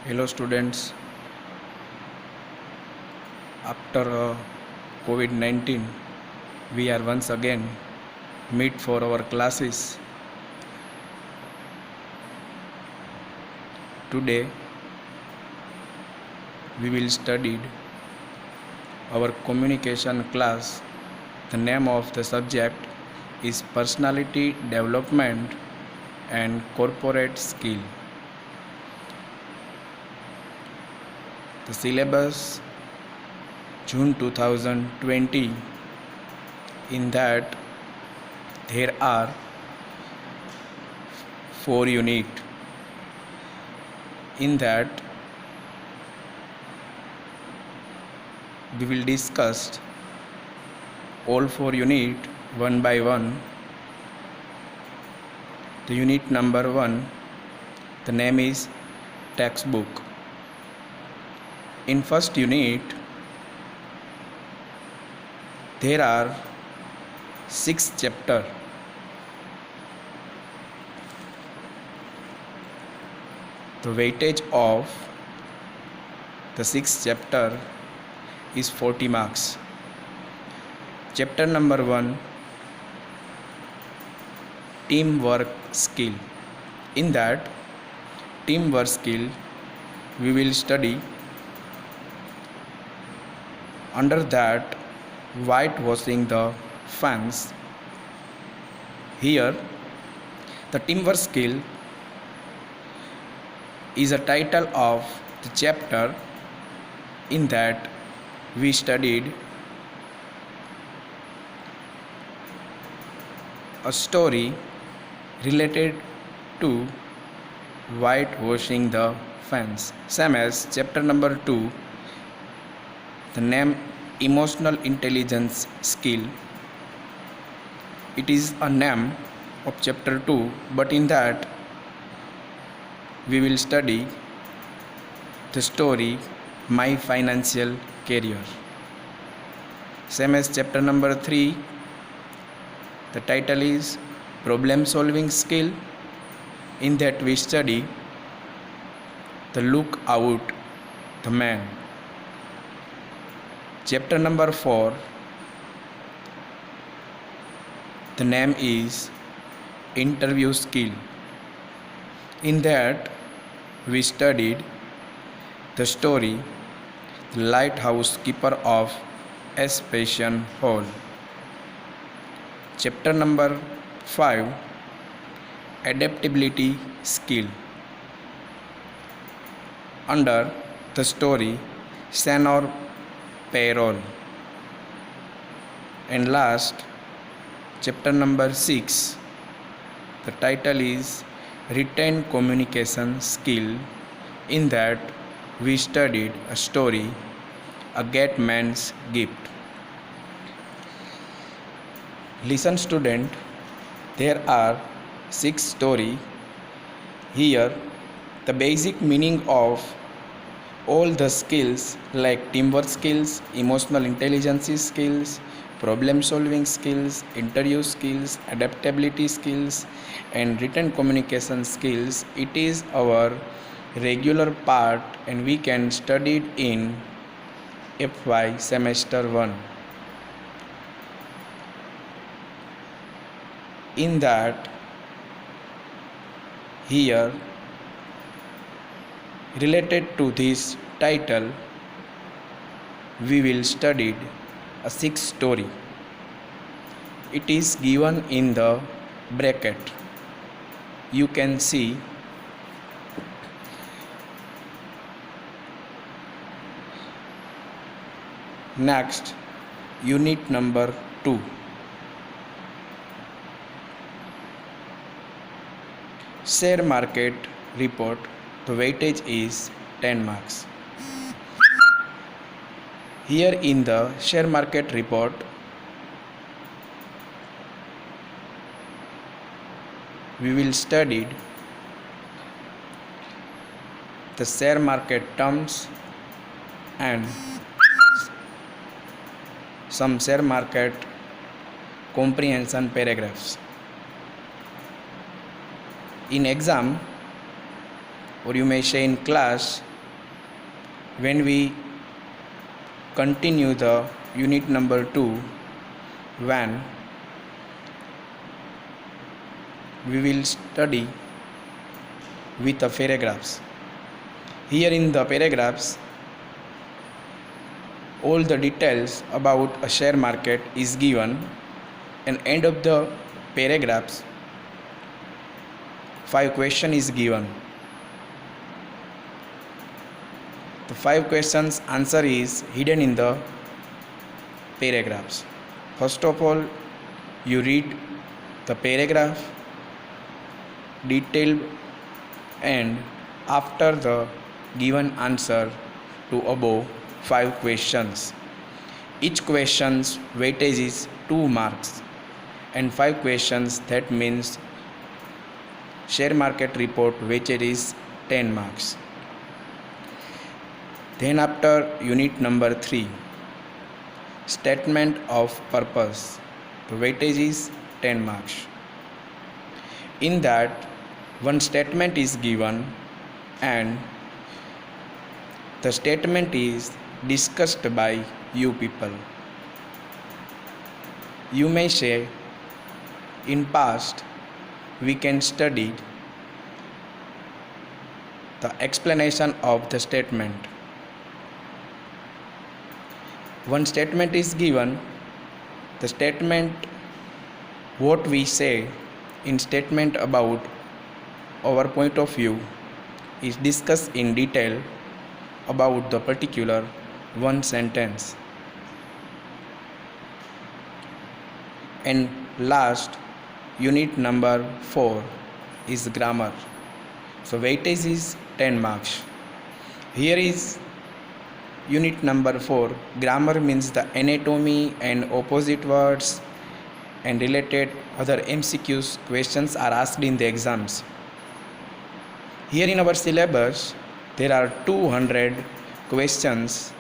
Hello students, after COVID-19 we are once again meet for our classes. Today we will study our communication class. The name of the subject is personality development and corporate skill. The syllabus June 2020. In that there are 4 units. In that we will discuss all 4 units one by one. The unit number 1, the name is textbook. In first unit there are 6 chapters. The weightage of the 6th chapter is 40 marks. Chapter number 1, teamwork skill. In that teamwork skill we will study under that whitewashing the fans. Here the teamwork skill is a title of the chapter. In that we studied a story related to whitewashing the fans. Same as chapter number 2, the name emotional intelligence skill. It is a name of chapter 2, but in that we will study the story My Financial Career. Same as chapter number 3, the title is problem solving skill. In that we study the look out the man. Chapter number 4, the name is interview skill. In that we studied the story the lighthouse keeper of Ascension Hall. Chapter number 5, adaptability skill. Under the story Senor Payroll. And last, chapter number 6, the title is written communication skill. In that we studied a story A Great Man's Gift. Listen student, there are 6 stories. Here the basic meaning of all the skills like teamwork skills, emotional intelligence skills, problem solving skills, interview skills, adaptability skills and written communication skills, it is our regular part and we can study it in FY semester 1. In that here related to this title we will study a 6 story. It is given in the bracket. You can see next unit number 2. Share market report. The weightage is 10 marks. Here in the share market report we will study the share market terms and some share market comprehension paragraphs. In exam or you may say in class, when we continue the unit number 2, when we will study with the paragraphs. Here in the paragraphs, all the details about a share market is given, and end of the paragraphs 5 question is given. The 5 questions answer is hidden in the paragraphs. First of all, you read the paragraph detailed, and after the given answer to above 5 questions. Each question's weightage is 2 marks, and 5 questions, that means share market report weightage is 10 marks. Then after unit number 3, statement of purpose, the weightage is 10 marks. In that, one statement is given, and the statement is discussed by you people. You may say, in past we can study the explanation of the statement. One statement is given, the statement, what we say in statement about our point of view is discussed in detail about the particular one sentence. And last, unit number 4 is grammar. So weightage is 10 marks. Here is unit number 4. Grammar means the anatomy and opposite words and related other MCQs questions are asked in the exams. Here in our syllabus, there are 200 questions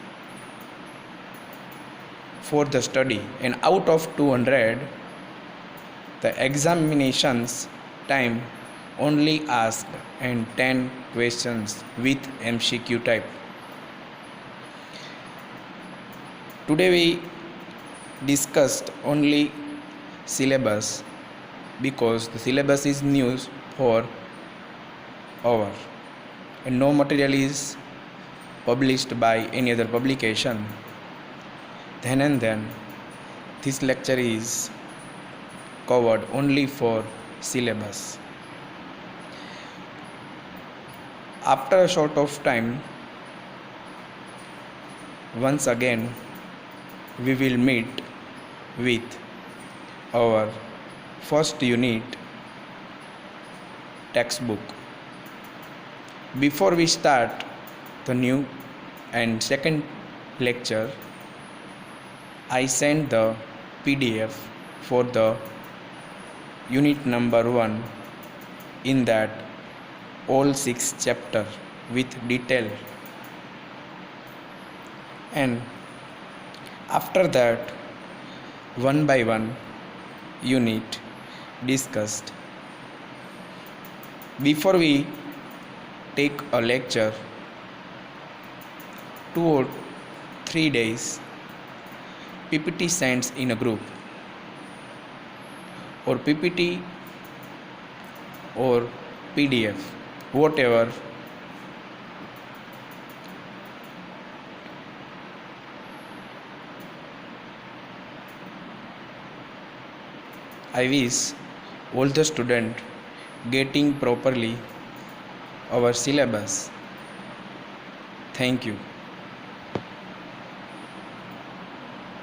for the study, and out of 200, the examinations time only asked and 10 questions with MCQ type. Today we discussed only syllabus because the syllabus is new for our, and no material is published by any other publication. Then and then this lecture is covered only for syllabus. After a short of time, once again we will meet with our first unit textbook. Before we start the new and second lecture, I sent the PDF for the unit number 1, in that all 6 chapters with detail, and after that one by one unit discussed. Before we take a lecture, 2 or 3 days PPT sends in a group, or PPT or PDF, whatever. I wish all the students getting properly our syllabus. Thank you.